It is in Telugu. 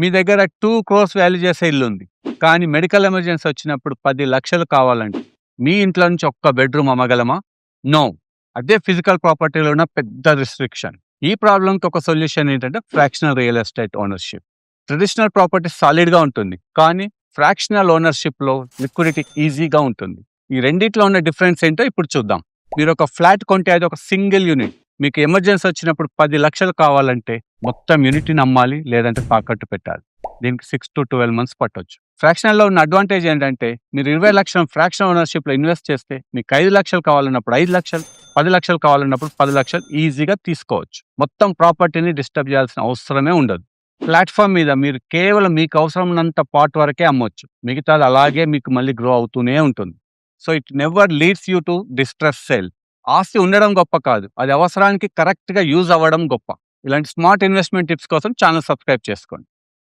మీ దగ్గర 2 క్రోర్స్ వాల్యూ చేసే ఇల్లు ఉంది. కానీ మెడికల్ ఎమర్జెన్సీ వచ్చినప్పుడు 10 లక్షలు కావాలంటే మీ ఇంట్లో నుంచి ఒక్క బెడ్రూమ్ అమ్మగలమా? నో. అదే ఫిజికల్ ప్రాపర్టీలో ఉన్న పెద్ద రిస్ట్రిక్షన్. ఈ ప్రాబ్లంకి ఒక సొల్యూషన్ ఏంటంటే fractional real estate ownership. Traditional property సాలిడ్గా ఉంటుంది, కానీ ఫ్రాక్షనల్ ఓనర్షిప్లో లిక్విడిటీ ఈజీగా ఉంటుంది. ఈ రెండిట్లో ఉన్న డిఫరెన్స్ ఏంటో ఇప్పుడు చూద్దాం. మీరు ఒక ఫ్లాట్ కొంటే అది ఒక సింగిల్ యూనిట్. మీకు ఎమర్జెన్సీ వచ్చినప్పుడు 10 లక్షలు కావాలంటే మొత్తం యూనిట్ని అమ్మాలి, లేదంటే తాకట్టు పెట్టాలి. దీనికి 6 to 12 months పట్టొచ్చు. ఫ్రాక్షనల్లో ఉన్న అడ్వాంటేజ్ ఏంటంటే మీరు 20 లక్షలు ఫ్రాక్షన్ ఓనర్షిప్లో ఇన్వెస్ట్ చేస్తే మీకు 5 లక్షలు కావాలన్నప్పుడు 5 లక్షలు, 10 లక్షలు కావాలన్నప్పుడు 10 లక్షలు ఈజీగా తీసుకోవచ్చు. మొత్తం ప్రాపర్టీని డిస్టర్బ్ చేయాల్సిన అవసరమే ఉండదు. ప్లాట్ఫామ్ మీద మీరు కేవలం మీకు అవసరం ఉన్నంత పార్ట్ వరకే అమ్మొచ్చు, మిగతాది అలాగే మీకు మళ్ళీ గ్రో అవుతూనే ఉంటుంది. So it never leads you to distress sale. ఆస్తి ఉండడం గొప్ప కాదు, అది అవసరానికి కరెక్ట్గా యూజ్ అవ్వడం గొప్ప. ఇలాంటి స్మార్ట్ ఇన్వెస్ట్మెంట్ టిప్స్ కోసం ఛానల్ సబ్స్క్రైబ్ చేసుకోండి.